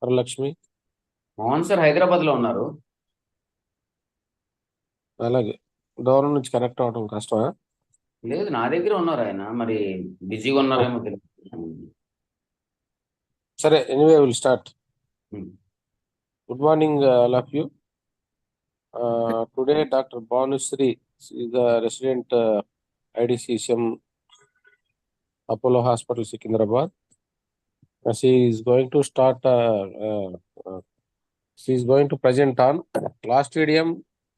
Varalakshmi. Mohan sir Hyderabad లో ఉన్నారు. అలాగే దూరం నుంచి కనెక్ట్ అవ్వడం కష్టమా? లేదు, నా దగ్గర ఉన్నారు ఆయన. మరి బిజీగా ఉన్నారేమో తెలియదు. సరే, anyway will start. Hmm. Good morning all of you. Today doctor Bhanusri is the resident IDCCM Apollo Hospital Secunderabad. She is going to start she is going to present on Clostridium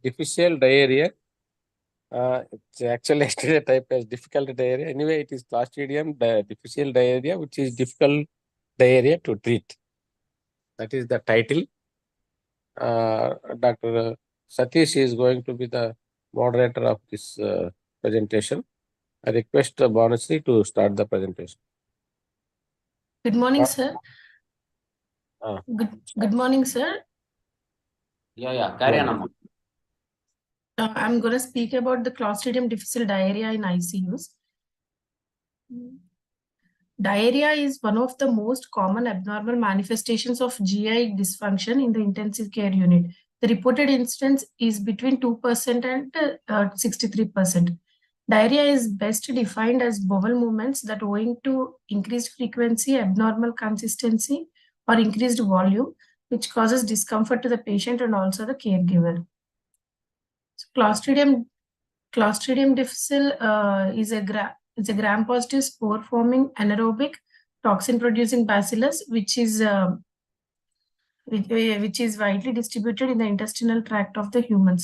difficile diarrhea. It's actually yesterday type as difficult diarrhea. Anyway, it is Clostridium difficile diarrhea, which is difficult diarrhea to treat. That is the title. Dr. Satish is going to be the moderator of this presentation. I request Banasri to start the presentation. Good morning, sir. Good morning, sir. Yeah, carry on. I'm going to speak about the Clostridium difficile diarrhea in ICUs. Diarrhea is one of the most common abnormal manifestations of GI dysfunction in the intensive care unit. The reported incidence is between 2% and 63%. Diarrhea is best defined as bowel movements that, owing to increased frequency, abnormal consistency, or increased volume, which causes discomfort to the patient and also the caregiver. So Clostridium difficile is a gram-positive spore-forming anaerobic toxin-producing bacillus, which is widely distributed in the intestinal tract of the humans.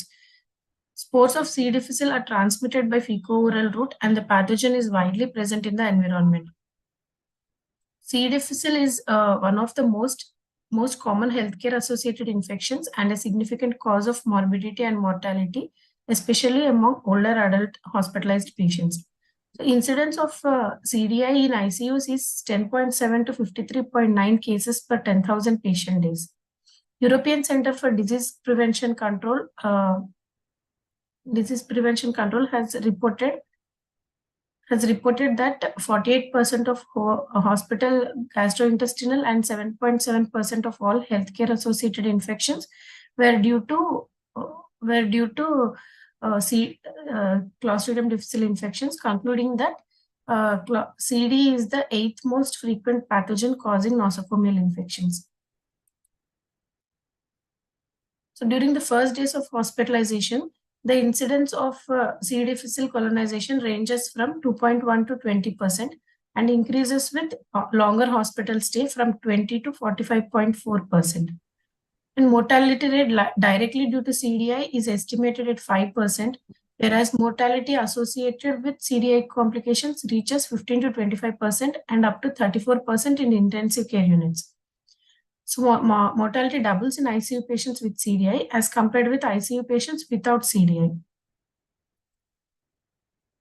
Spores of C. difficile are transmitted by fecal-oral route, and the pathogen is widely present in the environment. C. difficile is one of the most common healthcare-associated infections and a significant cause of morbidity and mortality, especially among older adult hospitalized patients. The incidence of CDI in ICUs is 10.7 to 53.9 cases per 10,000 patient days. European Center for Disease Prevention Control has reported that 48% of hospital gastrointestinal and 7.7% of all healthcare-associated infections were due to Clostridium difficile infections, concluding that CD is the 8th most frequent pathogen causing nosocomial infections. So during the first days of hospitalization, the incidence of C. difficile colonization ranges from 2.1 to 20% and increases with longer hospital stay from 20 to 45.4%. And mortality rate directly due to CDI is estimated at 5%, whereas mortality associated with CDI complications reaches 15 to 25% and up to 34% in intensive care units. So mortality doubles in ICU patients with CDI as compared with ICU patients without CDI.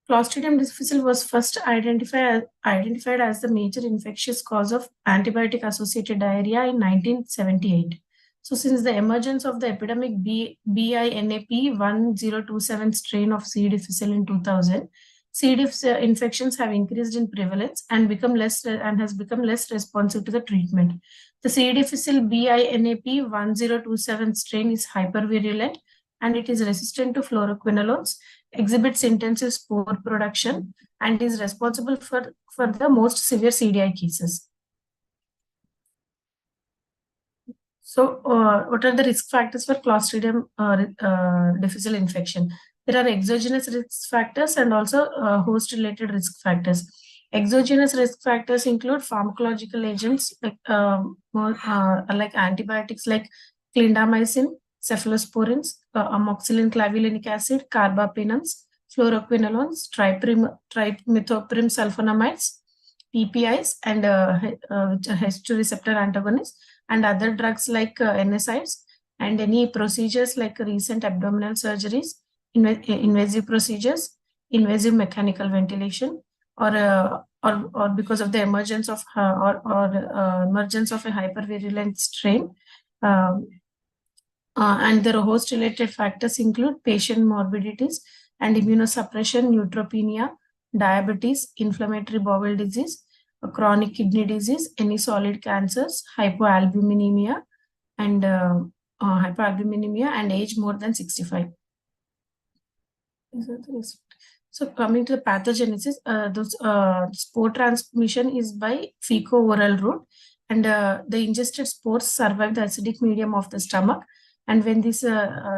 Clostridium difficile was first identified as the major infectious cause of antibiotic-associated diarrhea in 1978. So since the emergence of the epidemic BINAP 1027 strain of C. difficile in 2000, C. difficile infections have increased in prevalence and has become less responsive to the treatment. The C. difficile BINAP 1027 strain is hypervirulent and it is resistant to fluoroquinolones, exhibits intensive spore production, and is responsible for the most severe CDI cases. So what are the risk factors for Clostridium difficile infection? There are exogenous risk factors and also host-related risk factors. Exogenous risk factors include pharmacological agents like antibiotics like clindamycin, cephalosporins, amoxicillin clavulanic acid, carbapenems, fluoroquinolones, trimethoprim sulfonamides, PPIs, and H2 receptor antagonists, and other drugs like NSAIDs, and any procedures like recent abdominal surgeries, invasive procedures, invasive mechanical ventilation, or because of the emergence of emergence of a hypervirulent strain. And their host-related factors include patient morbidities and immunosuppression, neutropenia, diabetes, inflammatory bowel disease, chronic kidney disease, any solid cancers, hypoalbuminemia, and age more than 65. So coming to the pathogenesis, spore transmission is by fecal-oral route, and the ingested spores survive the acidic medium of the stomach. And when these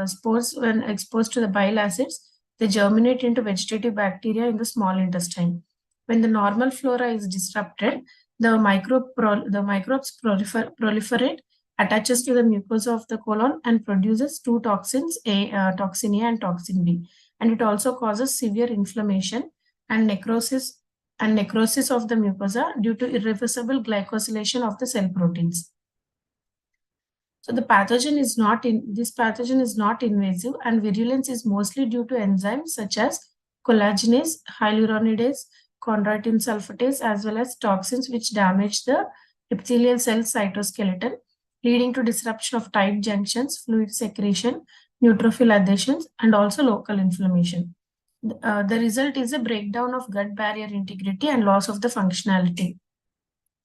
spores, when exposed to the bile acids, they germinate into vegetative bacteria in the small intestine. When the normal flora is disrupted, the microbes proliferate, attaches to the mucosa of the colon, and produces two toxins, toxin A and toxin B. And it also causes severe inflammation and necrosis of the mucosa due to irreversible glycosylation of the cell proteins. So this pathogen is not invasive, and virulence is mostly due to enzymes such as collagenase, hyaluronidase, chondroitin sulfatase, as well as toxins which damage the epithelial cell cytoskeleton, leading to disruption of tight junctions, fluid secretion, neutrophil adhesions, and also local inflammation. The result is a breakdown of gut barrier integrity and loss of the functionality.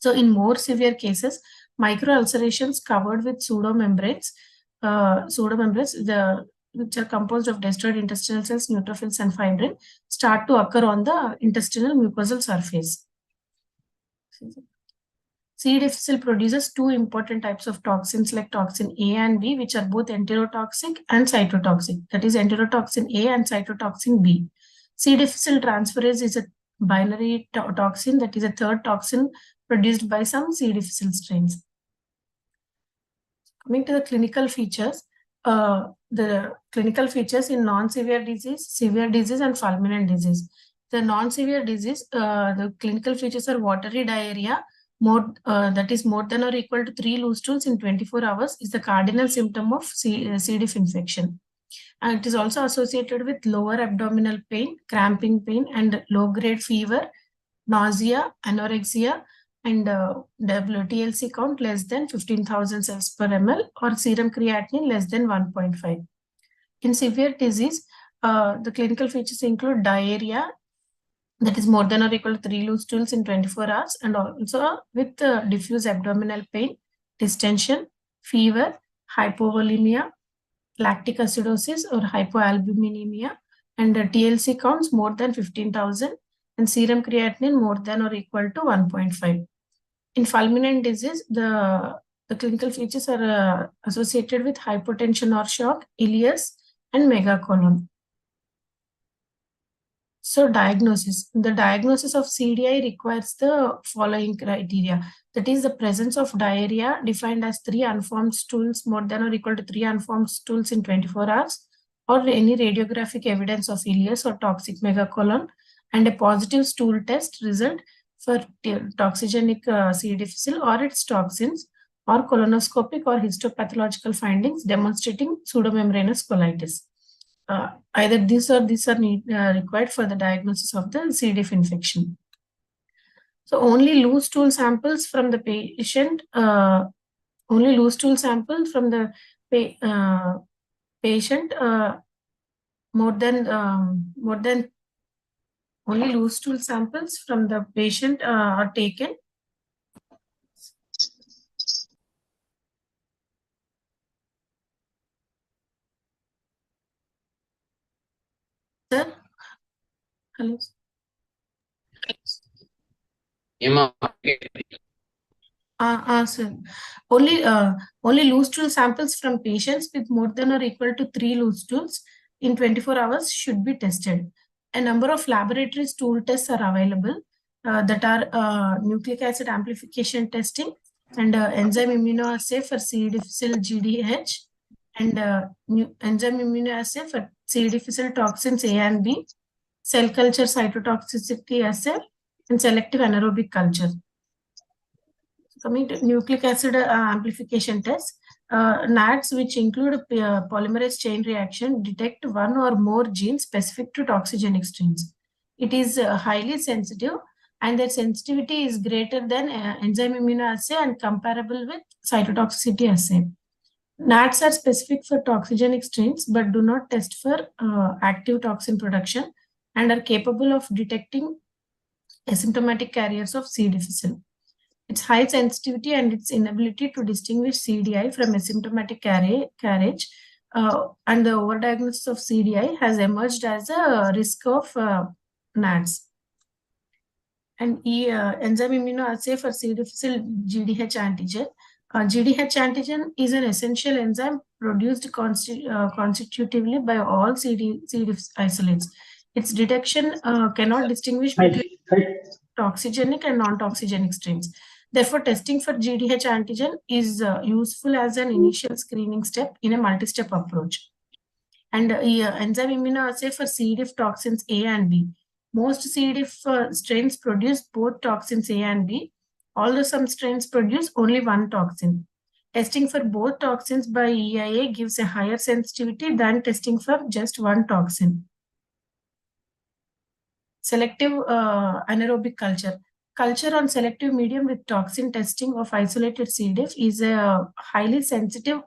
So in more severe cases, microulcerations covered with pseudomembranes, which are composed of destroyed intestinal cells, neutrophils, and fibrin, start to occur on the intestinal mucosal surface. C. difficile produces two important types of toxins like toxin A and B, which are both enterotoxic and cytotoxic. That is enterotoxin A and cytotoxin B. C. difficile transferase is a binary toxin, that is a third toxin produced by some C. difficile strains. Coming to the clinical features, the clinical features in non-severe disease, severe disease, and fulminant disease. The non-severe disease, the clinical features are watery diarrhea, that is more than or equal to 3 loose stools in 24 hours is the cardinal symptom of C. diff infection. And it is also associated with lower abdominal pain, cramping pain, and low-grade fever, nausea, anorexia, and TLC count less than 15,000 cells per ml, or serum creatinine less than 1.5. In severe disease, the clinical features include diarrhea, that is more than or equal to 3 loose stools in 24 hours, and also with diffuse abdominal pain, distension, fever, hypovolemia, lactic acidosis or hypoalbuminemia, and TLC counts more than 15,000, and serum creatinine more than or equal to 1.5. In fulminant disease, the clinical features are associated with hypotension or shock, ileus, and megacolon. So diagnosis. The diagnosis of CDI requires the following criteria. That is the presence of diarrhea defined as 3 unformed stools more than or equal to 3 unformed stools in 24 hours, or any radiographic evidence of ileus or toxic megacolon, and a positive stool test result for toxigenic C. difficile or its toxins, or colonoscopic or histopathological findings demonstrating pseudomembranous colitis. Either this or this are required for the diagnosis of the C. diff infection. So only loose stool samples from the patient, patient only loose stool samples from the patient are taken. Sir? Hello. Sir. Only loose stool samples from patients with more than or equal to 3 loose stools in 24 hours should be tested. A number of laboratory stool tests are available that are nucleic acid amplification testing and enzyme immunoassay for C. difficile GDH, and enzyme immunoassay for C. difficile toxins A and B, cell culture cytotoxicity assay, and selective anaerobic culture. Coming to nucleic acid amplification tests, NATs, which include a polymerase chain reaction, detect one or more genes specific to toxigenic strains. It is highly sensitive, and their sensitivity is greater than enzyme immunoassay and comparable with cytotoxicity assay. NATs are specific for toxigenic strains but do not test for active toxin production and are capable of detecting asymptomatic carriers of C. difficile. Its high sensitivity and its inability to distinguish CDI from asymptomatic carriage and the overdiagnosis of CDI has emerged as a risk of NADS. And enzyme immunoassay for C. difficile GDH antigen. GDH antigen is an essential enzyme produced constitutively by all C. diff isolates. Its detection cannot distinguish between toxigenic and non-toxigenic strains. Therefore, testing for GDH antigen is useful as an initial screening step in a multi-step approach. And enzyme immunoassay for C. diff toxins A and B. Most C. diff strains produce both toxins A and B, although some strains produce only one toxin. Testing for both toxins by EIA gives a higher sensitivity than testing for just one toxin. Selective anaerobic culture. Culture on selective medium with toxin testing of isolated C. diff is a highly sensitive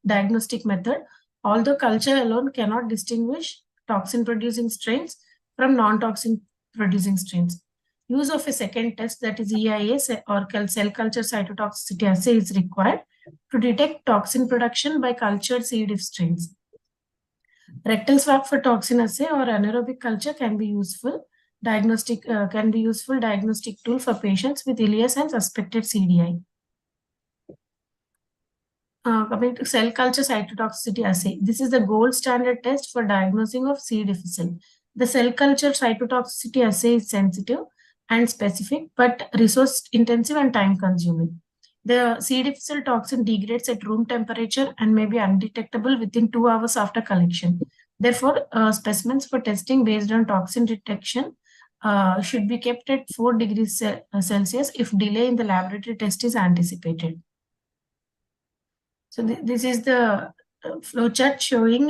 diagnostic method, although culture alone cannot distinguish toxin-producing strains from non-toxin producing strains. Use of a second test, that is EIA or cell culture cytotoxicity assay, is required to detect toxin production by cultured C. diff strains. Rectal swab for toxin assay or anaerobic culture can be useful diagnostic tool for patients with ileus and suspected CDI. Coming to cell culture cytotoxicity assay, this is the gold standard test for diagnosing of C. difficile. The cell culture cytotoxicity assay is sensitive and specific, but resource intensive and time consuming. The C. difficile toxin degrades at room temperature and may be undetectable within 2 hours after collection. Therefore, specimens for testing based on toxin detection should be kept at 4 degrees Celsius if delay in the laboratory test is anticipated. So this is the flowchart showing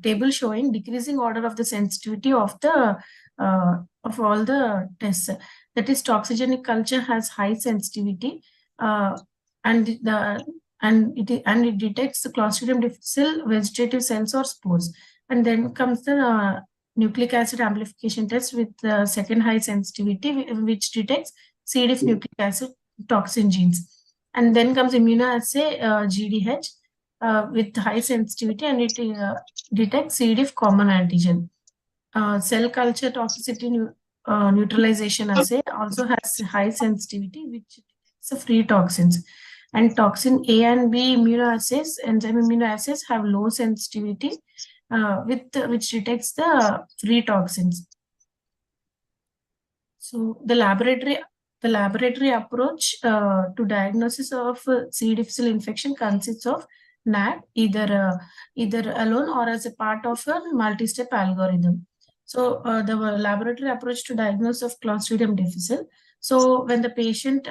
table showing decreasing order of the sensitivity of the of all the tests. That is, toxigenic culture has high sensitivity and it detects the Clostridium difficile vegetative cells or spores. And then comes the nucleic acid amplification test with second high sensitivity, which detects C. diff nucleic acid toxin genes. And then comes immunoassay GDH with high sensitivity, and it detects C. diff common antigen. Cell culture toxicity neutralization assay also has high sensitivity, which detects free toxins. And toxin A and B immunoassays, enzyme immunoassays, have low sensitivity which detects the free toxins. So the laboratory approach to diagnosis of C. difficile infection consists of NAT, either alone or as a part of a multi-step algorithm. So the laboratory approach to diagnosis of Clostridium difficile. So when the patient,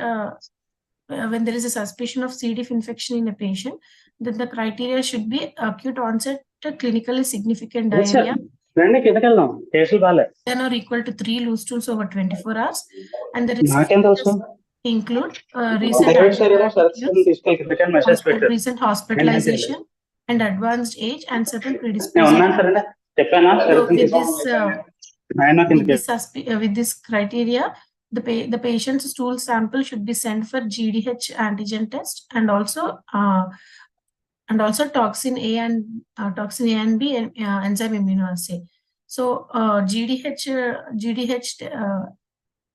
when there is a suspicion of C. diff infection in a patient, then the criteria should be acute onset clinically significant diarrhea 10 or equal to 3 loose stools over 24 hours, and the risk factors include recent hospitalization and advanced age and certain predisposition. With this criteria, the patient's stool sample should be sent for GDH antigen test and also toxin A and B enzyme immunoassay. So GDH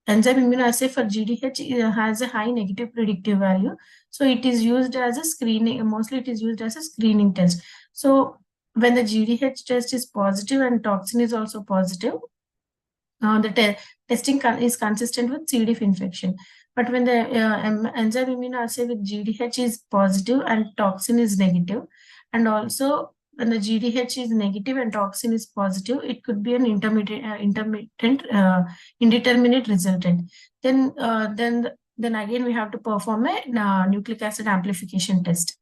enzyme immunoassay for GDH has a high negative predictive value. So it is used as a screening, mostly it is used as a screening test. So when the GDH test is positive and toxin is also positive, the testing is consistent with C. diff infection. But when the enzyme immunoassay with GDH is positive and toxin is negative, and also when the GDH is negative and toxin is positive, it could be an indeterminate resultant. Then again we have to perform a nucleic acid amplification test.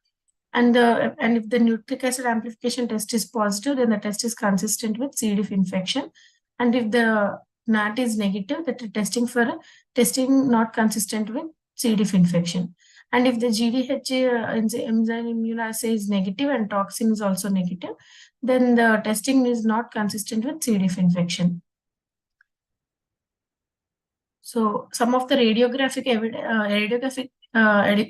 And if the nucleic acid amplification test is positive, then the test is consistent with C. diff infection. And if the NAT is negative, that testing not consistent with C. diff infection. And if the GDH enzyme immunoassay is negative and toxin is also negative, then the testing is not consistent with C. diff infection. So some of the radiographic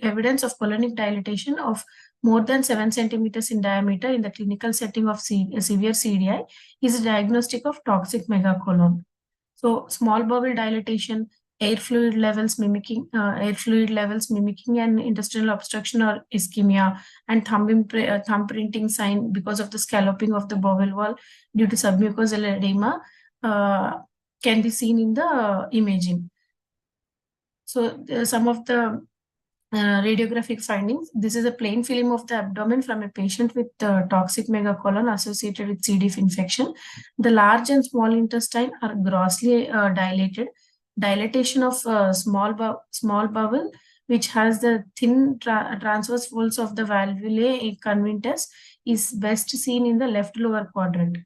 evidence of colonic dilatation of more than 7 centimeters in diameter in the clinical setting of severe CDI is a diagnostic of toxic megacolon. So small bowel dilatation, air fluid levels mimicking an intestinal obstruction or ischemia, and thumb printing sign because of the scalloping of the bowel wall due to submucosal edema can be seen in the imaging. So some of the radiographic findings. This is a plain film of the abdomen from a patient with toxic megacolon associated with C. diff infection. The large and small intestine are grossly dilated. Dilatation of small bowel, which has the thin transverse folds of the valvulae conventus, is best seen in the left lower quadrant.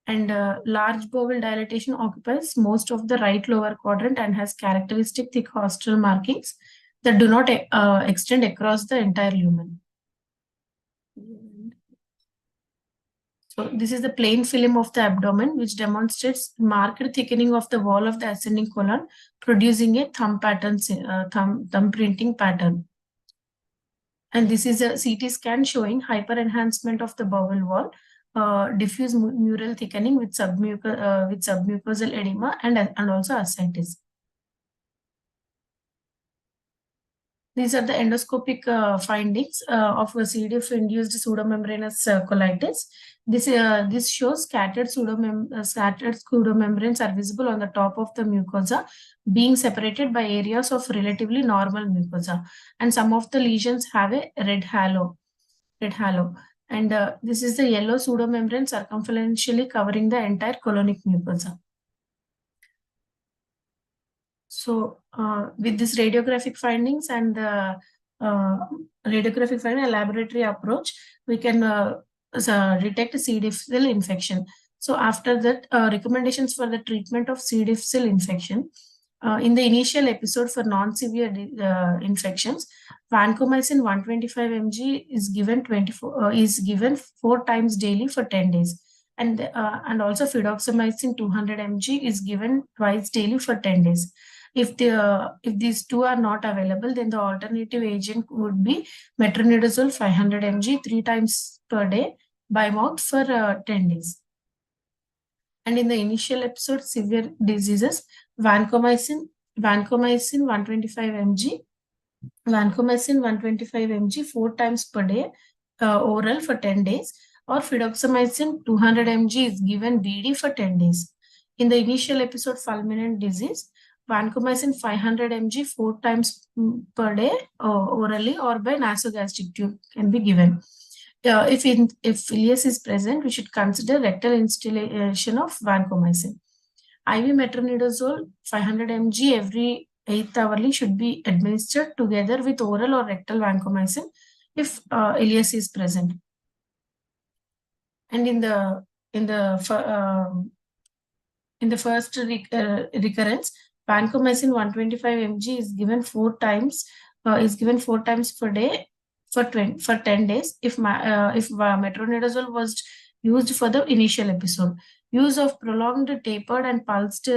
And large bowel dilatation occupies most of the right lower quadrant and has characteristic thick haustral markings that do not extend across the entire lumen. So this is the plain film of the abdomen, which demonstrates marked thickening of the wall of the ascending colon, producing a thumb printing pattern. And this is a CT scan showing hyperenhancement of the bowel wall, diffuse mural thickening with submucosal edema and also ascites. These are the endoscopic findings of a C. diff-induced pseudomembranous colitis. This shows scattered pseudomembranes are visible on the top of the mucosa, being separated by areas of relatively normal mucosa. And some of the lesions have a red halo. And this is the yellow pseudomembrane circumferentially covering the entire colonic mucosa. So with this radiographic findings and the radiographic finding laboratory approach, we can detect C. difficile infection. So after that, recommendations for the treatment of C. difficile infection. In the initial episode for non-severe infections, vancomycin 125 mg is given 4 times daily for 10 days. And also fidaxomicin 200 mg is given twice daily for 10 days. If these two are not available, then the alternative agent would be metronidazole 500 mg 3 times per day by mouth for 10 days. And in the initial episode, severe diseases, vancomycin 125 mg, 4 times per day oral for 10 days, or fidaxomicin 200 mg is given BD for 10 days. In the initial episode, fulminant disease, vancomycin 500 mg 4 times per day orally or by nasogastric tube can be given. If ileus is present, we should consider rectal instillation of vancomycin. IV metronidazole 500 mg every 8th hourly should be administered together with oral or rectal vancomycin if ileus is present. And in the first recurrence, vancomycin 125 mg is given 4 times per day for 10 days if metronidazole was used for the initial episode. Use of prolonged tapered and pulsed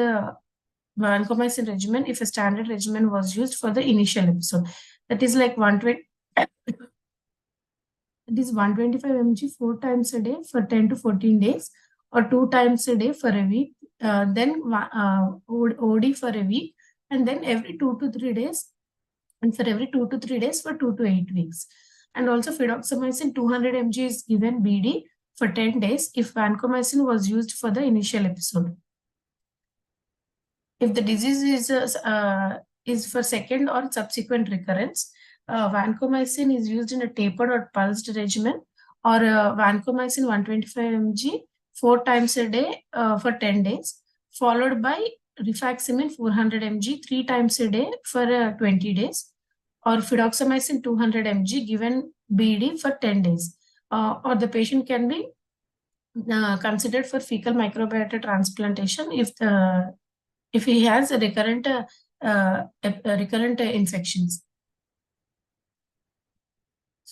vancomycin regimen if a standard regimen was used for the initial episode. That is like 125 mg 4 times a day for 10 to 14 days or 2 times a day for a week, then OD for a week, and then every 2 to 3 days, and for every 2 to 3 days for 2 to 8 weeks. And also fidaxomicin 200 mg is given BD for 10 days if vancomycin was used for the initial episode. If the disease is for second or subsequent recurrence, vancomycin is used in a tapered or pulsed regimen, or vancomycin 125 mg 4 times a day for 10 days, followed by rifaximin 400 mg 3 times a day for 20 days, or fidaxomicin 200 mg given BD for 10 days. Or the patient can be considered for fecal microbiota transplantation if he has a recurrent infections.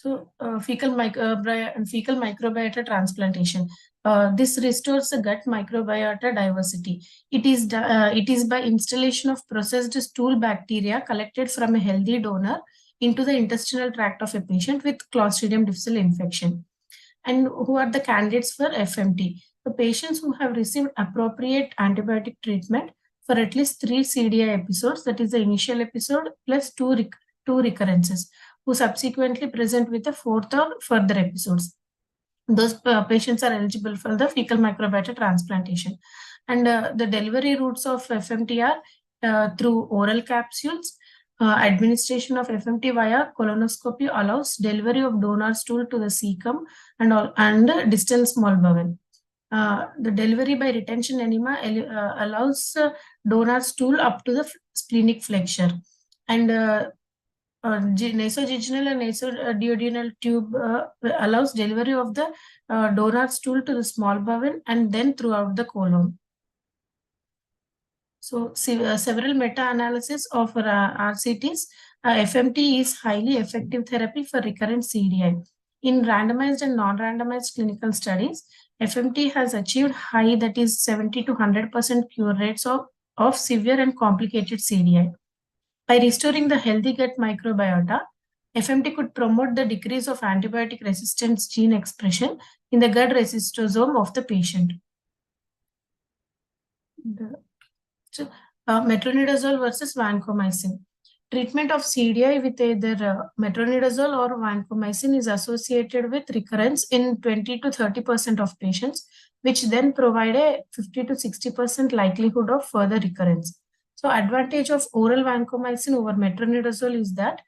So, fecal microbiota transplantation. This restores the gut microbiota diversity. It is by installation of processed stool bacteria collected from a healthy donor into the intestinal tract of a patient with Clostridium difficile infection. And who are the candidates for FMT? The patients who have received appropriate antibiotic treatment for at least 3 CDI episodes, that is the initial episode plus two recurrences, who subsequently present with a fourth or further episodes. Those patients are eligible for the fecal microbiota transplantation. And the delivery routes of FMT are through oral capsules. Administration of FMT via colonoscopy allows delivery of donor stool to the cecum and distal small bowel. The delivery by retention enema allows donor stool up to the splenic flexure. And nasojejunal and nasoduodenal tube allows delivery of the donor stool to the small bowel and then throughout the colon. So, several meta-analysis of RCTs, FMT is highly effective therapy for recurrent CDI. In randomized and non-randomized clinical studies, FMT has achieved high, that is 70 to 100% cure rates of severe and complicated CDI. By restoring the healthy gut microbiota, FMT could promote the decrease of antibiotic resistance gene expression in the gut resistosome of the patient. Metronidazole versus vancomycin. Treatment of CDI with either metronidazole or vancomycin is associated with recurrence in 20 to 30% of patients, which then provide a 50 to 60% likelihood of further recurrence. So, advantage of oral vancomycin over metronidazole is that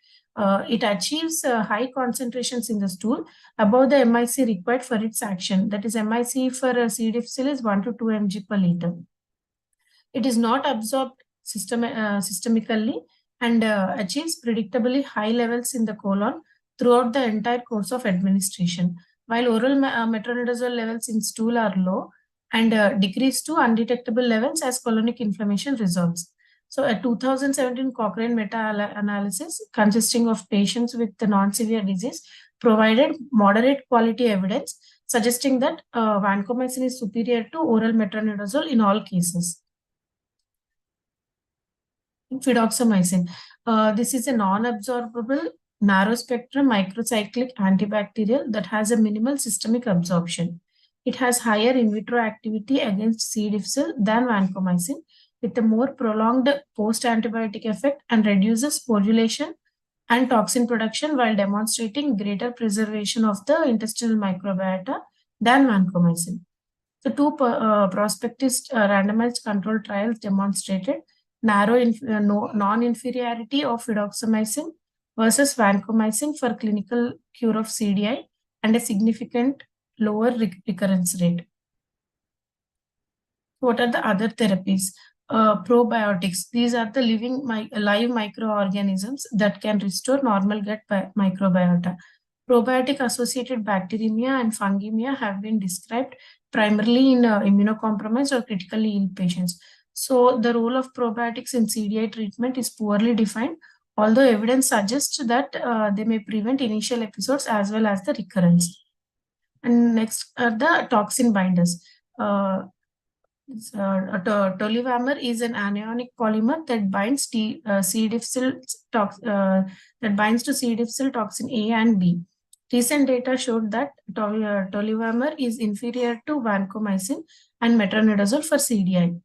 it achieves high concentrations in the stool above the MIC required for its action. That is, MIC for C. difficile is 1 to 2 mg per liter. It is not absorbed systemically and achieves predictably high levels in the colon throughout the entire course of administration, while oral metronidazole levels in stool are low and decrease to undetectable levels as colonic inflammation resolves. So, a 2017 Cochrane meta-analysis consisting of patients with the non-severe disease provided moderate quality evidence suggesting that vancomycin is superior to oral metronidazole in all cases. Fidaxomicin. This is a non-absorbable, narrow-spectrum microcyclic antibacterial that has a minimal systemic absorption. It has higher in vitro activity against C. difficile than vancomycin, with a more prolonged post-antibiotic effect and reduces sporulation and toxin production while demonstrating greater preservation of the intestinal microbiota than vancomycin. The two prospective randomized controlled trials demonstrated narrow non-inferiority of fidaxomicin versus vancomycin for clinical cure of CDI and a significant lower recurrence rate. What are the other therapies? Probiotics. These are the live microorganisms that can restore normal gut microbiota. Probiotic-associated bacteremia and fungemia have been described primarily in immunocompromised or critically ill patients. So, the role of probiotics in CDI treatment is poorly defined, although evidence suggests that they may prevent initial episodes as well as the recurrence. And next are the toxin binders. Tolivamir is an anionic polymer that binds to C. difficile toxin A and B. Recent data showed that tolivamir is inferior to vancomycin and metronidazole for CDI.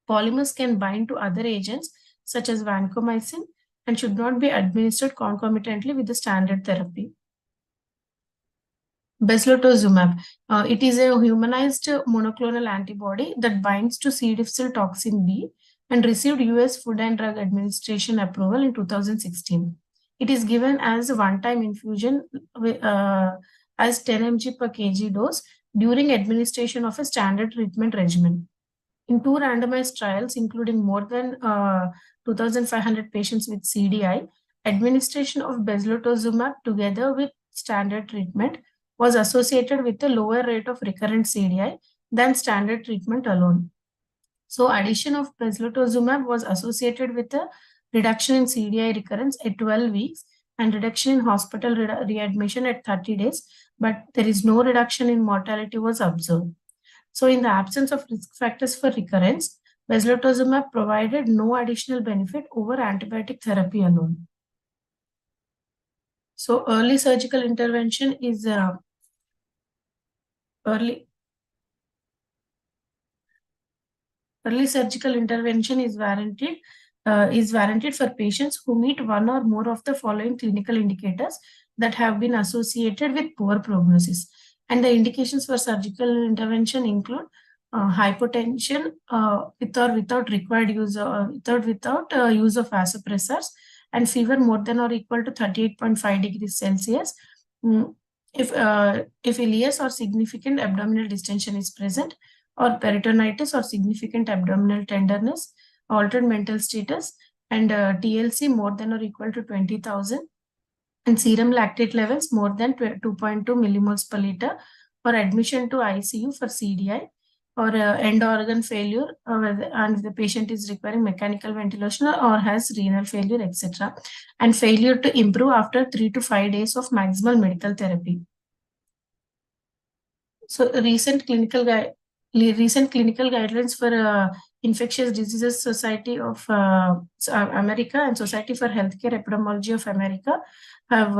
Polymers can bind to other agents such as vancomycin and should not be administered concomitantly with the standard therapy. Beslotozumab. It is a humanized monoclonal antibody that binds to C. difficile toxin B and received US Food and Drug Administration approval in 2016. It is given as a one-time infusion as 10 mg per kg dose during administration of a standard treatment regimen. In 2 randomized trials, including more than 2,500 patients with CDI, administration of beslotozumab together with standard treatment was associated with a lower rate of recurrent CDI than standard treatment alone. So, addition of beslotozumab was associated with a reduction in CDI recurrence at 12 weeks and reduction in hospital readmission at 30 days, but there is no reduction in mortality was observed. So in the absence of risk factors for recurrence, bezlotasumab provided no additional benefit over antibiotic therapy alone. So early surgical intervention is early surgical intervention is warranted for patients who meet one or more of the following clinical indicators that have been associated with poor prognosis. And the indications for surgical intervention include hypotension with or without required use without use of vasopressors, and fever more than or equal to 38.5 degrees Celsius. If ileus or significant abdominal distension is present, or peritonitis or significant abdominal tenderness, altered mental status, and TLC more than or equal to 20,000, and serum lactate levels more than 2.2 millimoles per liter, or admission to ICU for CDI, or end organ failure, and the patient is requiring mechanical ventilation or has renal failure, etc., and failure to improve after 3 to 5 days of maximal medical therapy. So recent clinical guidelines for Infectious Diseases Society of America and Society for Healthcare Epidemiology of America have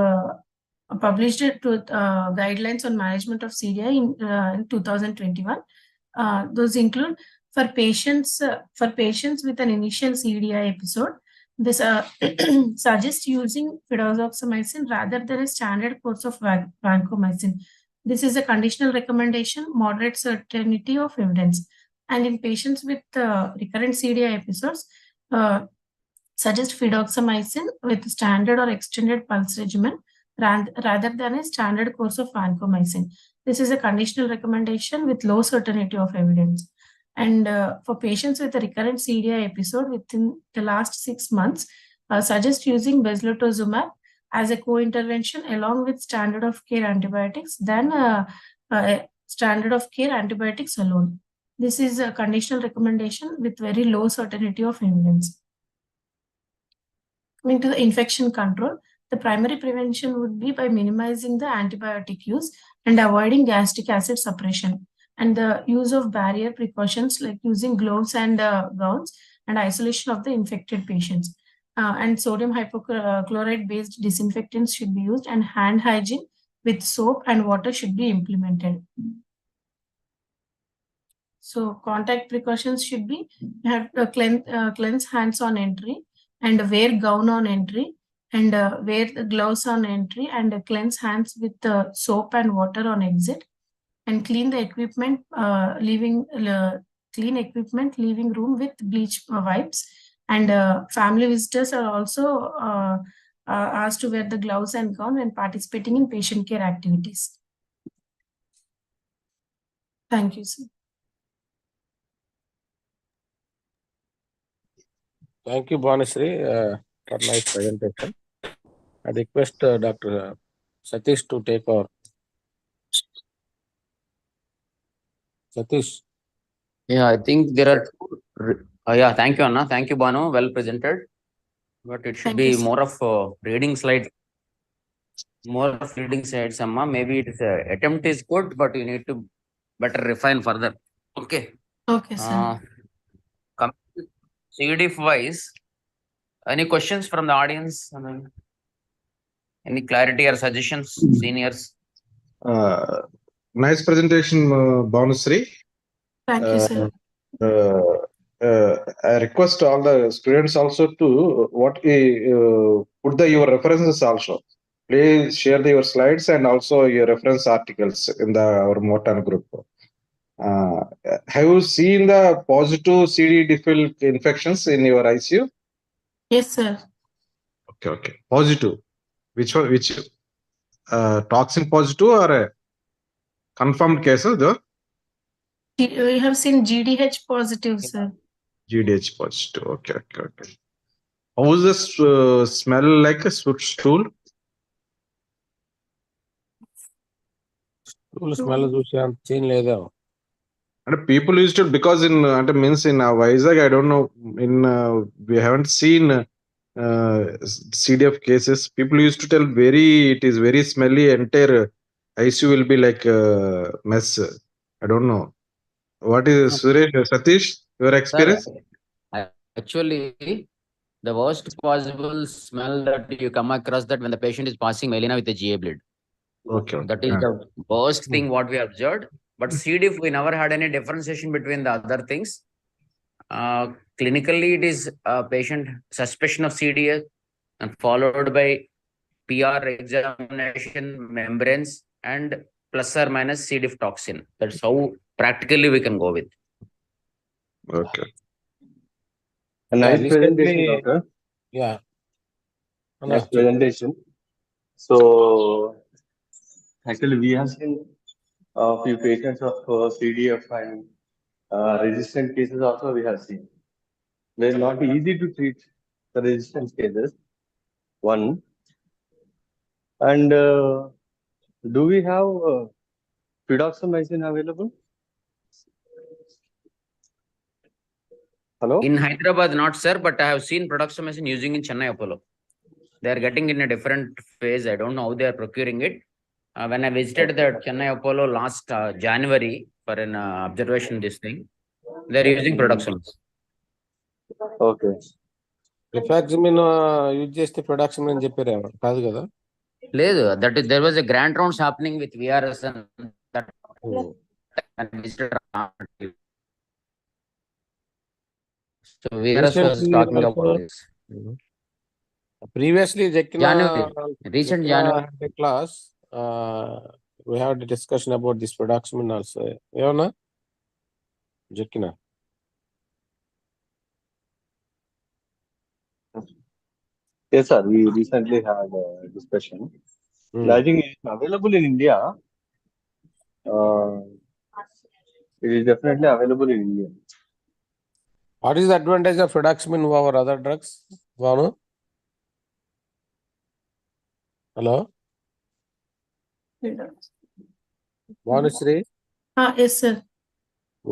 published guidelines on management of CDI in 2021. Those include for patients with an initial CDI episode, this suggests using fidazoxamycin rather than a standard course of vancomycin. This is a conditional recommendation, moderate certainty of evidence. And in patients with recurrent CDI episodes, suggest fidazoxamycin with standard or extended pulse regimen rather than a standard course of vancomycin. This is a conditional recommendation with low certainty of evidence. And for patients with a recurrent CDI episode within the last 6 months, suggest using bezlotasumab as a co-intervention along with standard of care antibiotics than standard of care antibiotics alone. This is a conditional recommendation with very low certainty of evidence. Coming to the infection control, the primary prevention would be by minimizing the antibiotic use and avoiding gastric acid suppression, and the use of barrier precautions like using gloves and gowns and isolation of the infected patients. And sodium hypochlorite based disinfectants should be used, and hand hygiene with soap and water should be implemented. So contact precautions should be have cleanse hands on entry, and wear gown on entry, and wear the gloves on entry, and cleanse hands with soap and water on exit, and clean the equipment, leaving room with bleach wipes. And family visitors are also asked to wear the gloves and gown when participating in patient care activities. Thank you, sir. Thank you, Bhanushree, for nice presentation. I request Dr. Satish to take over. Satish. Yeah, I think there are yeah, thank you, Anna. Thank you, Banu. Well presented. But it should Thank be you, sir. more of reading slides. More of reading slides, Amma. Maybe it's attempt is good, but you need to better refine further. Okay. Okay, sir. CDF wise, any questions from the audience? Any clarity or suggestions, seniors? Nice presentation, Bhanushree. Thank you, sir. I request all the students also to put your references also. Please share your slides and also your reference articles in our Motan group. Have you seen the positive CD difficile infections in your ICU? Yes, sir. Okay. Positive. Which one? Which toxin positive or confirmed cases? Though? We have seen GDH positive, sir. GDH positive. Okay. How is this smell like a stool? Smell change leda. And people used it because in means in Vizag, I don't know. We haven't seen CDF cases. People used to tell it is very smelly. Entire ICU will be like a mess. I don't know. What is Suresh, Satish, your Sir, experience? actually, the worst possible smell that you come across that when the patient is passing melena with a GA bleed. Okay. That is the worst thing what we observed. But CDF, we never had any differentiation between the other things. Clinically, it is a patient suspicion of CDF and followed by PR examination, membranes, and plus or minus C. diff toxin. That's how practically we can go with. Okay. A nice presentation, recently, doctor. yeah. Nice presentation. So, actually, we have seen a few patients of CDF and resistant cases also we have seen. It will not be easy to treat the resistant cases. One. And do we have pyridoxamycin available? Hello? In Hyderabad, not sir, but I have seen pyridoxamycin using in Chennai Apollo. They are getting in a different phase. I don't know how they are procuring it. When I visited the Chennai Apollo last January for an observation this thing, they are using pyridoxamycin. Okay. Rifaximin use చేస్తే production అని చెప్పారు కాదు కదా లేదు that is, there was a grand rounds happening with VRS and that and visited. So VRS was talking about this. Previously, January, recent January. class, we had a discussion about this production also. Yona? Jekina. Yes, sir. We recently had a discussion. I think it is available in India. It is definitely available in India. What is the advantage of reduction over other drugs? Vanu? Hello? Vanushree? Yes, sir.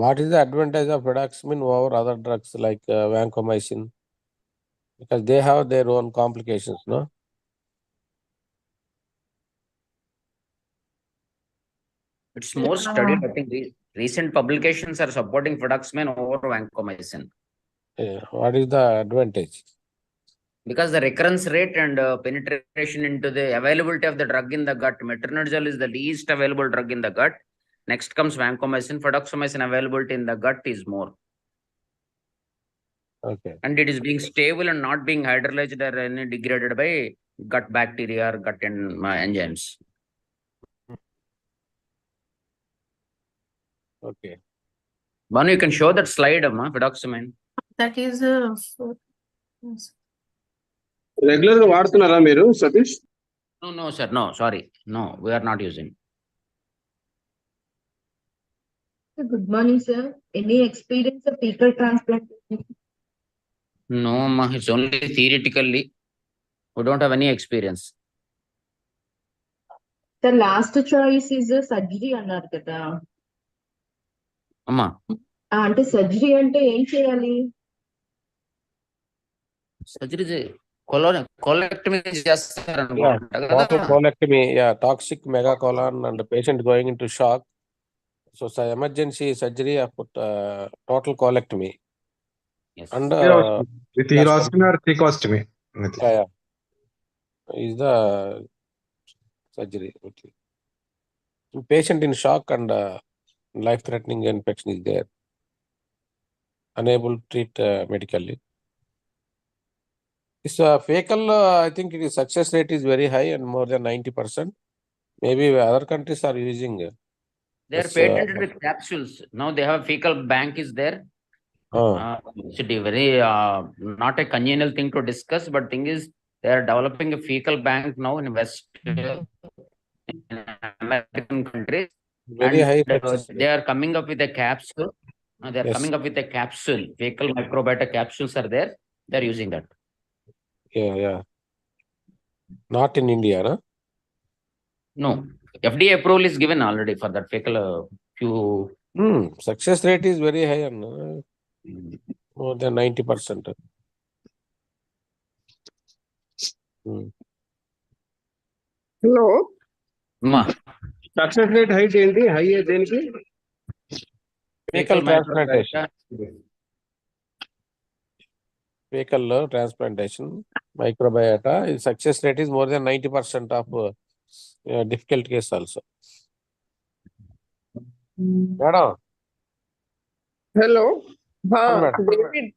What is the advantage of reduction over other drugs like vancomycin? Because they have their own complications, no? It's more studied. I think recent publications are supporting pyridoxamine over vancomycin. What is the advantage? Because the recurrence rate and penetration into the availability of the drug in the gut, metronidazole is the least available drug in the gut. Next comes vancomycin. Pyridoxamycin availability in the gut is more. Okay. And it is being stable and not being hydrolyzed or degraded by gut bacteria or gut enzymes. Okay. Manu, you can show that slide, pyridoxamine. That is regular గా వాడుతున్నారా మీరు Satish? No, sir. No, sorry. No, we are not using. Good morning, sir. Any experience of fecal transplantation? No, it's only theoretically. We don't have any experience. The last choice is surgery అన్నారు కదా. అమ్మా అంటే surgery అంటే ఏం చేయాలి? Surgery colectomy colectomy, yeah, toxic megacolon and the patient going into shock. So emergency surgery of total colectomy. Yes. And with urostomy or thecostomy? Yeah. Is the surgery. Okay. Patient in shock and life-threatening infection is there. Unable to treat medically. This fecal, I think its success rate is very high and more than 90%. Maybe other countries are using. They are patented with capsules. Now they have fecal bank is there. It's a very not a congenial thing to discuss, but thing is they are developing a fecal bank now in West in American countries. Very and high. They are coming up with a capsule. They are coming up with a capsule. Fecal microbiota capsules are there. They are using that. Yeah. Not in India, no? No. FDA approval is given already for that fecal few. Success rate is very high, more than 90%. Hello. Ma. Success rate height ఏంటి high దేనికి fecal transplantation. microbiota. Fecal transplantation, microbiota, success rate is more than 90% of difficult case also. Madam, Hello. madam. David,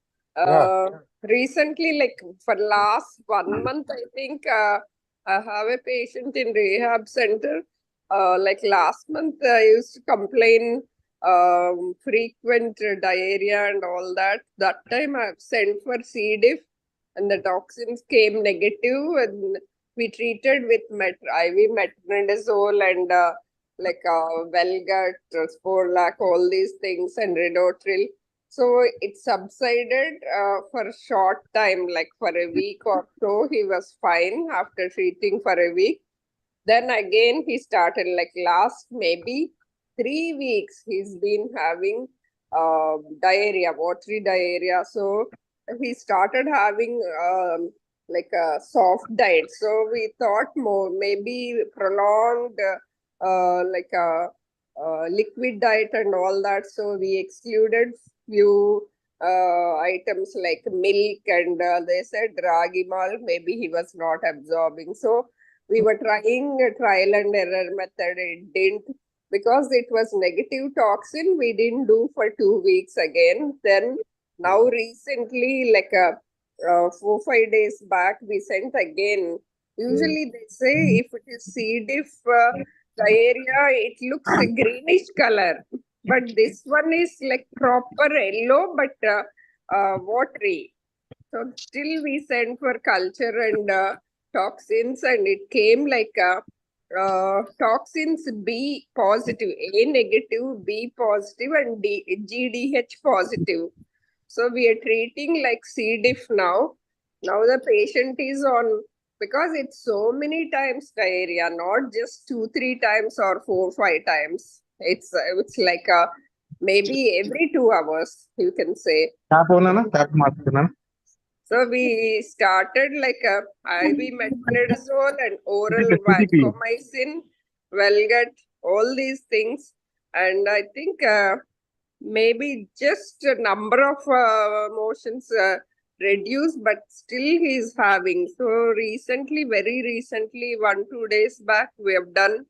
recently, like for last 1 month, I think I have a patient in rehab center. Like last month, I used to complain frequent diarrhea and all that. That time I've sent for C. diff and the toxins came negative and we treated with IV metronidazole and like Velgut, Sporlac, all these things and Ridotril. So it subsided for a short time, like for a week or so, he was fine after treating for a week. Then again, he started like last maybe 3 weeks, he's been having diarrhea, watery diarrhea. So he started having like a soft diet. So we thought more, maybe prolonged like a liquid diet and all that. So we excluded few items like milk and they said ragi malt, maybe he was not absorbing. So we were trying a trial and error method. It didn't, because it was negative toxin, we didn't do for 2 weeks again. Then now recently, like 4-5 days back, we sent again. Usually they say if it is C. diff diarrhea, it looks a greenish color. But this one is like proper yellow, but watery. So still we sent for culture and toxins, and it came like toxins B positive, A negative, B positive, and GDH positive. So we are treating like C. diff now. Now the patient is on, because it's so many times diarrhea, not just 2-3 times or 4-5 times. It's like maybe every 2 hours, you can say. So we started like a IV metronidazole and oral vancomycin, Velgut, all these things. And I think maybe just a number of motions reduced, but still he's having. So recently, very recently, 1-2 days back, we have done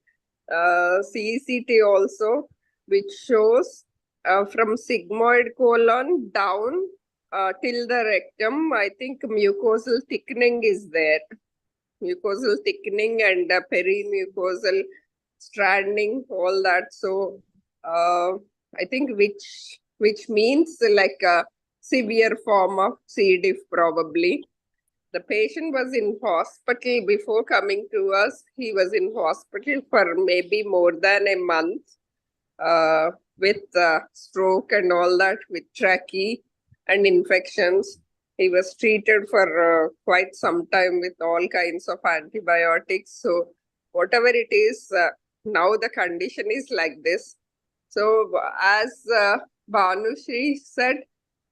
CECT also, which shows from sigmoid colon down till the rectum, I think mucosal thickening is there. Mucosal thickening and perimucosal stranding, all that. So I think which means like a severe form of C. diff probably. The patient was in hospital before coming to us. He was in hospital for maybe more than a month with stroke and all that, with trachea and infections. He was treated for quite some time with all kinds of antibiotics. So whatever it is, now the condition is like this. So as Bhanushri said,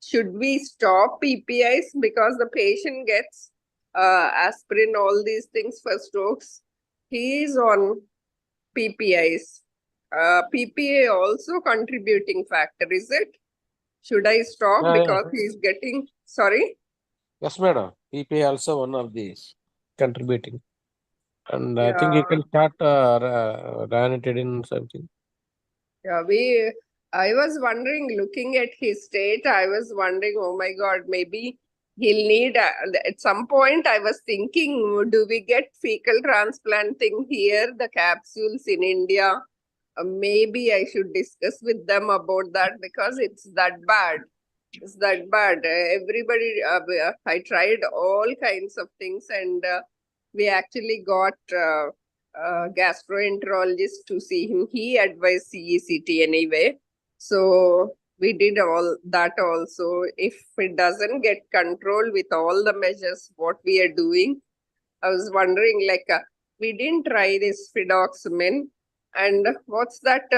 should we stop PPIs because the patient gets aspirin, all these things for strokes? He is on PPIs. PPA also contributing factor, is it? Should I stop because he is getting, sorry? Yes, madam. PPA also one of these contributing. And I think you can start ranitidine something. Yeah, I was wondering, looking at his state, I was wondering, oh my God, maybe he'll need, at some point I was thinking, do we get fecal transplant thing here, the capsules in India? Maybe I should discuss with them about that, because it's that bad. It's that bad. Everybody, I tried all kinds of things, and we actually got gastroenterologist to see him. He advised CECT anyway. So we did all that also. If it doesn't get controlled with all the measures, what we are doing, I was wondering, like, we didn't try this fidoxamine. And what's that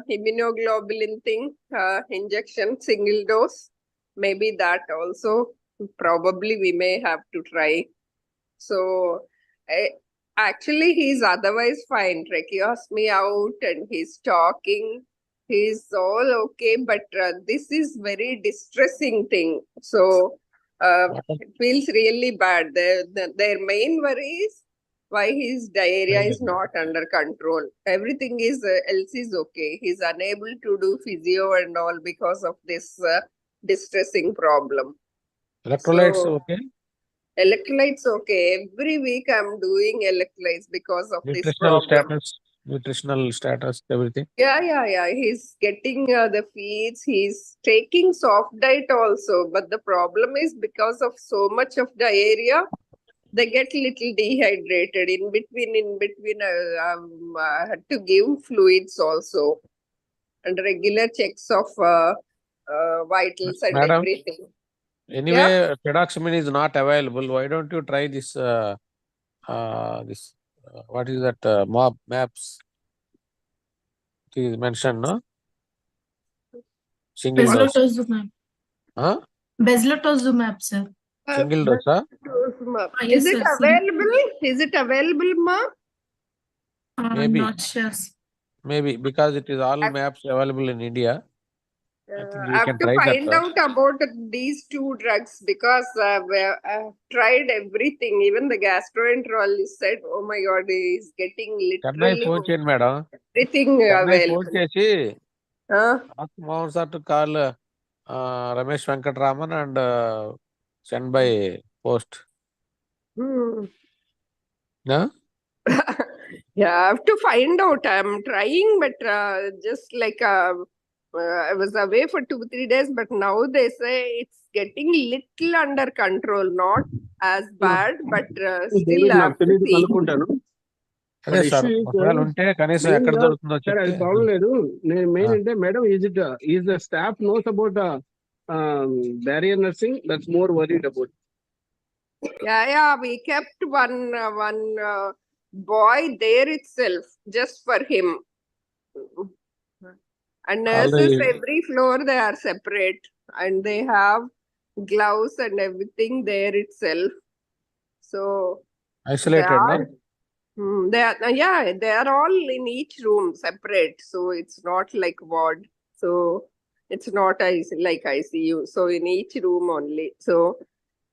immunoglobulin thing, injection, single dose? Maybe that also, probably we may have to try. So Actually, he's otherwise fine. Tracheostomy out and he's talking. He's all okay, but this is very distressing thing. So it feels really bad. Their main worry is why his diarrhea is not under control. Everything is else is okay. He's unable to do physio and all because of this distressing problem. Electrolytes, So, okay. Electrolytes, okay. Every week I'm doing electrolytes because of this problem. Nutritional status, everything. Yeah. He's getting the feeds. He's taking soft diet also. But the problem is because of so much of diarrhea, they get little dehydrated. In between, I had to give fluids also and regular checks of vitals and Madam, everything. anyway, Pedoxamine is not available. Why don't you try this? What is that? MAPS. It is mentioned, no? Single dose. Bezlotuzumab. Huh? Bezlotuzumab, sir. Single dose, huh? Yes, Is it sir. available? Is it available, ma? Maybe. Not sure. Maybe because it is all maps available in India. I think I we have can to try find that. out about these two drugs because I've tried everything. Even the gastroenterologist said, "Oh my God, he's getting Chennai literally phone chain, madam. everything Chennai phone available." chesi. Huh? Ask Mohan sir to call Ramesh Venkatraman and send by post. Hmm. No? Yeah, I have to find out. I'm trying, but just like I was away for 2-3 days, but now they say it's getting little under control, not as bad, but still I నాకు have to తెలియదు see. కనుక్కుంటాను అదే but sir issue ఒకవేళ ఉంటే కనీసం main ఎక్కడ గా దొరుకుతుందో sir అది చెప్తే ప్రాబ్లం లేదు నేను మెయిన్ అంటే madam is the staff knows about barrier nursing that's more worried about Yeah, we kept one boy there itself just for him. And nurses, every floor they are separate and they have gloves and everything there itself. So isolated నా they are all in each room separate. So it's not like ward. So it's not like ICU. So in each room only. So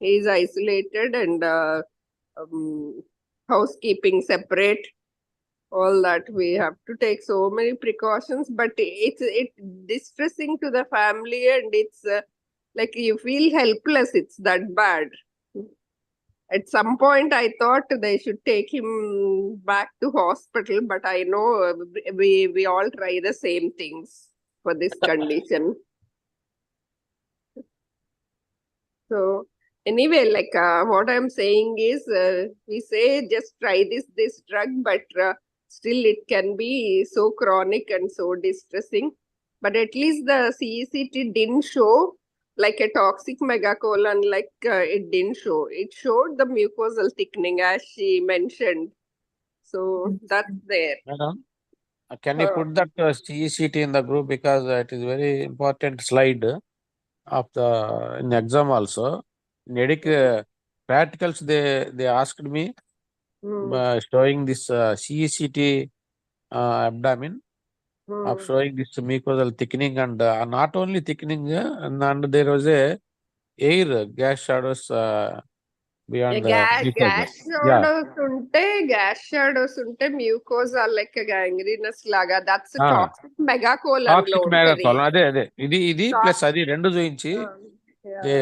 he's isolated and housekeeping separate. All that we have to take so many precautions, but it's distressing to the family and it's like you feel helpless. It's that bad. At some point, I thought they should take him back to hospital, but I know we all try the same things for this condition. So anyway, like what I'm saying is, we say just try this drug, but still it can be so chronic and so distressing. But at least the CECT didn't show like a toxic megacolon, like it didn't show. It showed the mucosal thickening as she mentioned. So that's there. Madam, can you put that CECT in the group because it is very important slide of the in exam also. In practicals they asked me showing this CECT abdomen of showing this mucosal thickening and not only thickening and there was a air gas shadows beyond the Gas shadows unte mucosa like gangrenous laga. That's a toxic megacolon. Toxic megacolon. అదే ఇది plus అది రెండు చూయించి they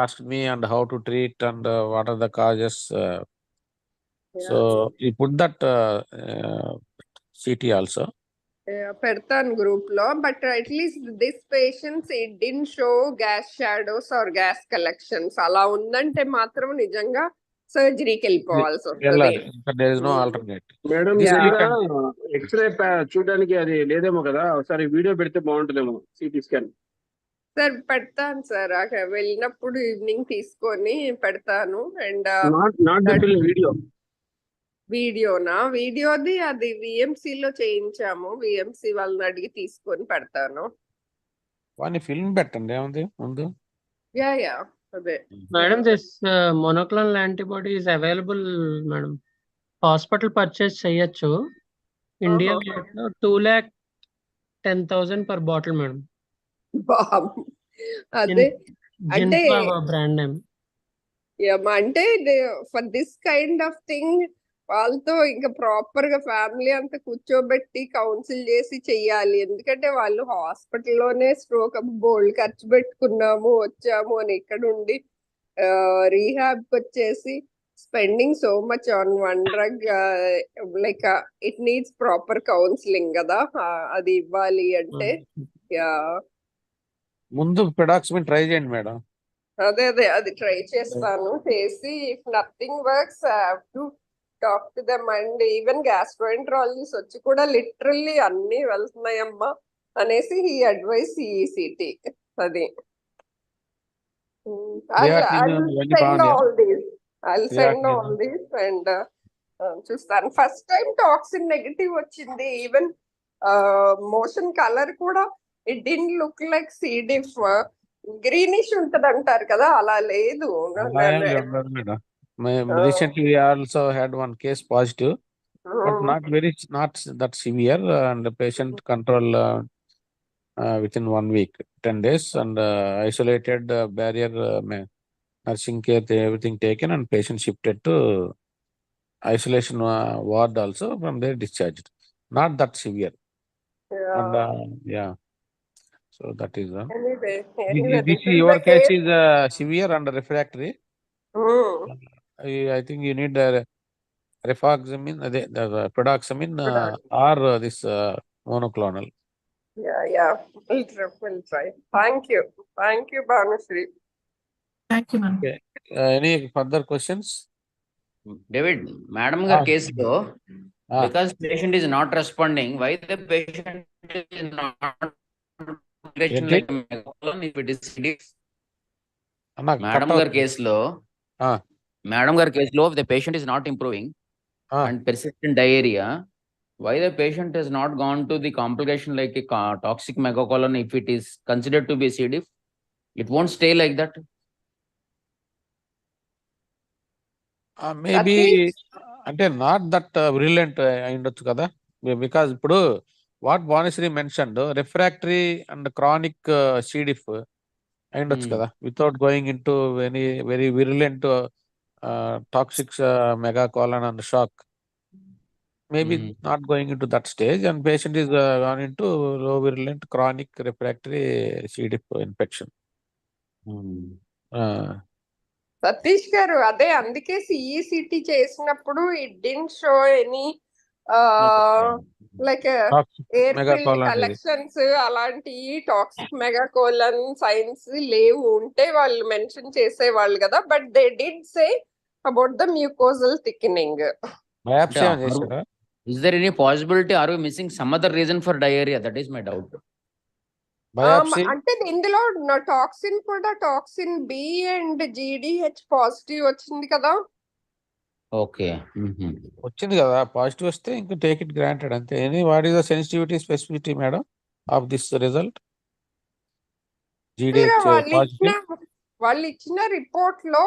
asked me and how to treat and what are the causes. So you put that CT also. పెడతాను group లో, but at least this patients it didn't show gas shadows or gas collections. అలా ఉందంటే మాత్రం నిజంగా సర్జరీకి వెళ్ళిపోవాల్సి వస్తుంది. There is no alternate. Madam x-ray చూడడానికి అది లేదేమో కదా, ఒకసారి వీడియో పెడితే బాగుంటుందేమో సిటీ స్కాన్. సార్ పెడతాను సార్, వెళ్ళినప్పుడు ఈవినింగ్ తీసుకొని పెడతాను. అండ్ వీడియోది అది విఎంసి లో చేయించాము, విఎంసి వాళ్ళని అడిగి తీసుకొని పెడతాను. ఫిల్మ్ పెట్టండి ఏముంది ముందు. అదే madam this monoclonal antibody is available, madam. Hospital purchase చేయొచ్చు. ఇండియా మార్ట్లో 2,10,000 per bottle, మేడం. అదే అంటే జిన్ఫావా బ్రాండ్ నేమ్. అంటే for this kind of thing వాళ్ళతో ఇంకా ప్రాపర్ గా ఫ్యామిలీ అంతా కూర్చోబెట్టి కౌన్సిల్ చేసి చెయ్యాలి. ఎందుకంటే వాళ్ళు హాస్పిటల్లోనే స్ట్రోక్ బోల్డ్ ఖర్చు పెట్టుకున్నాము వచ్చాము అని ఇక్కడ ఉండి రీహాబ్ వచ్చేసి spending so much on one drug, like it needs proper counselling కదా, అది ఇవ్వాలి అంటే. ముందు పిడాక్సిమిన్ ట్రై చేయండి మేడం. అదే అది ట్రై చేస్తాను. చేసి if nothing works I have to talk to them. And even gastroenterologist వచ్చి కూడా లిటరల్లీ అన్ని వెళ్తున్నాయమ్మా అనేసి హీ అడ్వైస్ ఈసీటీ. అది సెండ్ ఆల్ దీస్ అండ్ చూస్తాను. ఫస్ట్ టైం టాక్సిన్ నెగటివ్ వచ్చింది. ఈవెన్ మోషన్ కలర్ కూడా it didn't look like C diff, greenish ఉంటది అంటారు కదా, అలా లేదు. Recently we also had one case positive, but not that severe, and the patient control within 1 week, 10 days, and isolated barrier nursing care, everything taken, and patient shifted to isolation ward also. From there discharged, not that severe. And so that is anyway, this your case is severe and refractory. I think you need rifaximin, the piroxamine, or this monoclonal. Yeah, we'll try. Thank you, Bhanushree. Thank you, ma'am. Okay. Any further questions? David, madam gar case lo, because patient is not responding, why the patient is not like if it is CDF? Madam gar case lo, if the patient is not improving and persistent diarrhea, why the patient has not gone to the complication like a toxic megacolon? If it is considered to be a CDF, it won't stay like that. Maybe అంటే not that brilliant అయిండొచ్చు కదా, because ఇప్పుడు what Bhanushree mentioned refractory and chronic C diff అయిండొచ్చు కదా, without going into very very virulent toxic megacolon and shock. Maybe not going into that stage, and patient is gone into low virulent chronic refractory C. diff infection. Satish గారు, అదే అందుకే సిఈసిటీ చేసినప్పుడు it didn't show any like air field collections అలాంటి toxic మెగాకోలన్ science లేవు. ఉంటే వాళ్ళు mention చేసేవాళ్ళు కదా, but they did say about the mucosal thickening. Is there any possibility, are we missing some other reason for diarrhea? That is my doubt. అంటే ఇందులో toxin కూడా toxin B and GDH positive వచ్చింది కదా. Okay, వచ్చింది కదా, positive వస్తే ఇంకా take it granted అంతే. What is the sensitivity specificity madam of this result? వాళ్ళు ఇచ్చిన రిపోర్ట్ లో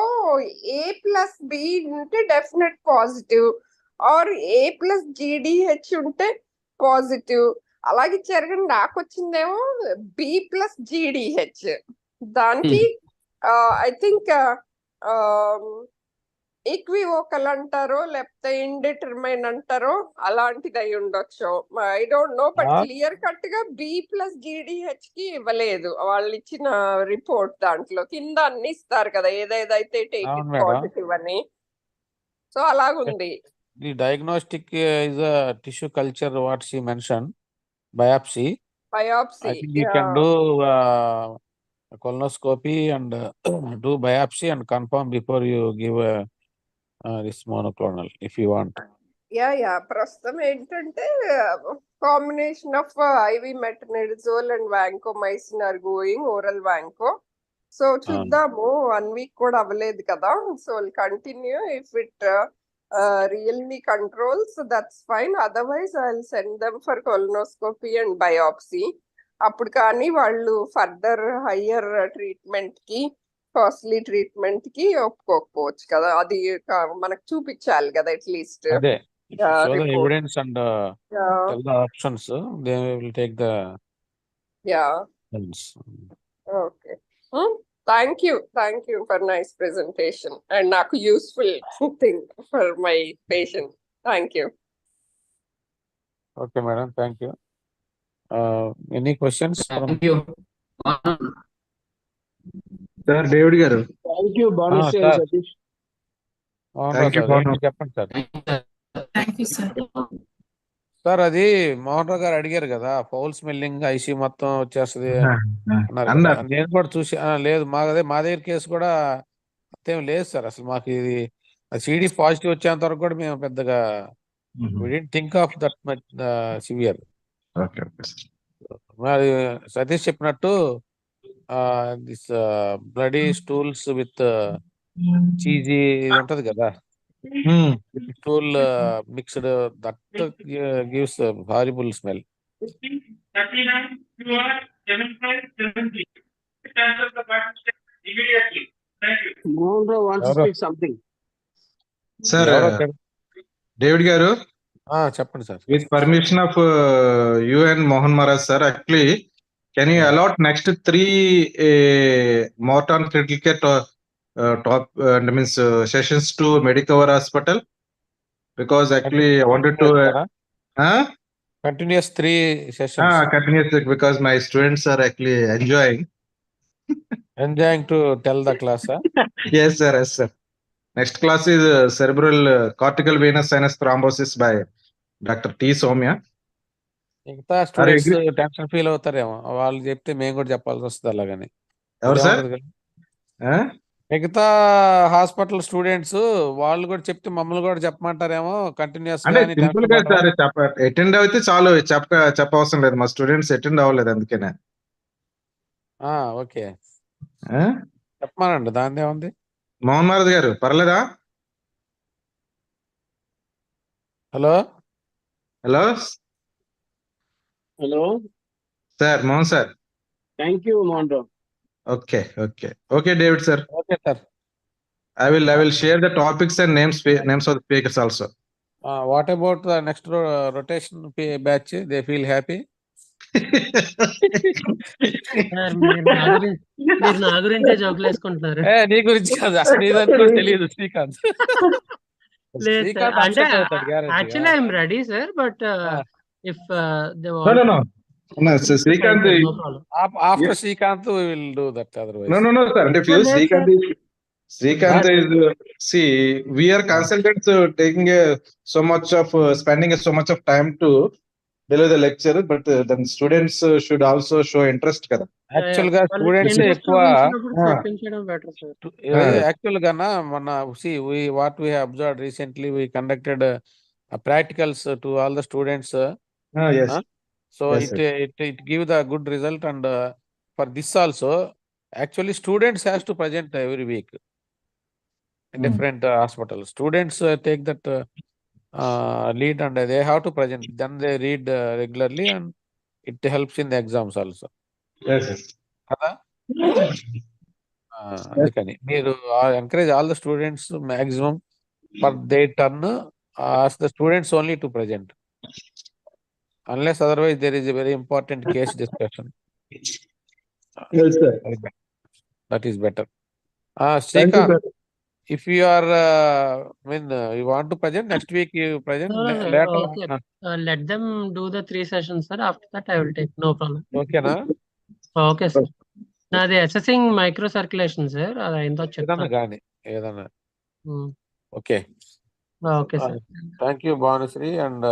A+B ఉంటే డెఫినెట్ పాజిటివ్, ఆర్ A+GDH ఉంటే పాజిటివ్ అలాగే ఇచ్చారు. కానీ నాకు వచ్చిందేమో B+GDH. దానికి ఐ థింక్ ఈక్వివోకల్ అంటారో లేకపోతే ఇండిటర్మైన్ అంటారో అలాంటిది అయి ఉండొచ్చు. I don't know, but clear cut గా B+GDH కి ఇవ్వలేదు వాళ్ళు ఇచ్చిన రిపోర్ట్. దాంట్లో కింద అన్ని ఇస్తారు కదా ఏదేదైతే టేక్ ఇట్ పాజిటివ్ అని, so అలాగుంది. The diagnostic is a tissue culture, what she mentioned, biopsy. I think you can do colonoscopy and do biopsy and confirm before you give this monoclonal if you want. ప్రస్తుతం ఏంటంటే combination of IV metronidazole and vancomycin are going, oral vanco. So చూద్దాము, 1 week కూడా అవ్వలేదు కదా. So continue if it really controls, that's fine. Otherwise I'll send them for colonoscopy and biopsy. అప్పుడు కానీ వాళ్ళు further higher treatment కి costly treatment కి ఒప్పుకోకపోవచ్చు కదా, అది మనకు చూపించాలి కదా అట్లీస్ట్. అదే show the evidence and tell the options. They will take the ones. Okay. Thank you for nice presentation and నాకు useful thing for my patient. Thank you. Okay, madam. Thank you. Any questions? Thank you. Sir, David garu. Thank you, Banusri and sir. Satish. Thank you, Banu. చెప్పండి sir. Thank you, sir. Sir అది మోహన్ రావు గారు అడిగారు కదా, foul smelling IC మొత్తం వచ్చేస్తుంది అన్నారు కదా. అన్నారు. నేను కూడా చూసి లేదు మా దగ్గర కేసు కూడా అంతేం లేదు సార్. అసలు మాకు ఇది సిడి పాజిటివ్ వచ్చేంత వరకు కూడా మేము పెద్దగా think of that much severe. మరి సతీష్ చెప్పినట్టు this bloody stools with cheesy ఇది ఉంటది కదా, stool mixed, that gives a horrible smell. 39, you are 75, 70. Cancel the participant immediately. Thank you. Mohan Rao wants to speak something. Sir, David garu. చెప్పండి sir. With permission of you and Mohan Maharaj sir, actually, can you allot next 3 Morton critical care top means sessions to Medicover Hospital? Because actually I wanted to continuous 3 sessions. Continuous, because my students are actually enjoying to tell the class. Yes sir, yes sir. Next class is cerebral cortical venous sinus thrombosis by Dr. T. Somya. మిగతా students tension feel అవుతారేమో, వాళ్ళు చెప్తే మేము కూడా చెప్పాల్సి వస్తుంది అలాగని. ఎవరు sir? మిగతా హాస్పిటల్ స్టూడెంట్స్ వాళ్ళు కూడా చెప్తే మమ్మల్ని కూడా చెప్పమంటారేమో కంటిన్యూస్ అంటే సింపుల్ గా సార్ అటెండ్ అయితే చాలు, చెప్పవసరం లేదు. మా స్టూడెంట్స్ అటెండ్ అవ్వలేదు అందుకనే. ఓకే చెప్పమానండి, దాని ఉంది. మోహన్ మారద్ గారు పర్లేదా? Hello sir, Mohan sir. Thank you, Mohan Rao. Okay, David sir. Okay sir. I will share the topics and names of the speakers also. What about the next rotation batch? They feel happy? మీరు నా గురించే జోకులు వేసుకుంటున్నారు. నీ గురించి కాదు, అసలు నీదని కూడా తెలియదు శ్రీకాంత్. లేదు సార్, అంటే actually I'm ready sir, but if No, Srikanth. After Srikanth, we will do that. Otherwise, no, sir. And if you Srikanth is see, we are consultants taking spending so much of time to deliver the lecture, but then students should also show interest kada. Actual ga students ఎక్కువ actual ga na mana see what we have observed recently, we conducted practicals to all the students. Yes. So yes, it give the good result, and for this also actually students has to present every week in different hospitals. Students take that lead and they have to present. Then they read regularly and it helps in the exams also. Yes. కదా అందుకని మీరు encourage all the students maximum for their turn, ask the students only to present. Unless otherwise there is a very important case discussion. Yes, sir. That is better. Srikanth, if you are, you want to present next week, you present later. Okay. Let them do the 3 sessions, sir. After that, I will take. No problem. Okay, na? Okay, sir. నాది assessing micro circulation sir, అది అయిందో చెప్తాను. ఏదన్నా okay. Sir, thank you Bhanushree and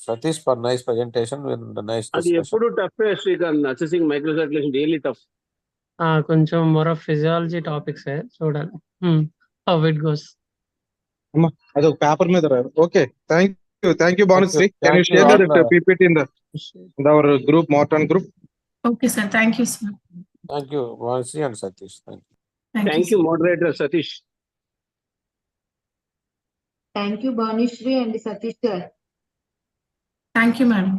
Satish for nice presentation and nice discussion. అది ఎప్పుడు tough Srikanth, assessing micro circulation really tough. కొంచెం more of physiology topic sir, చూడాలి how it goes. అది ఒక పేపర్ మీద రాదు. Okay, thank you Bhanushree. Can you share that PPT in our group, Morton group? Okay sir, thank you sir. Thank you Banusri and Satish. Thank you moderator Satish. Thank you Banusri and Satish sir. Thank you madam.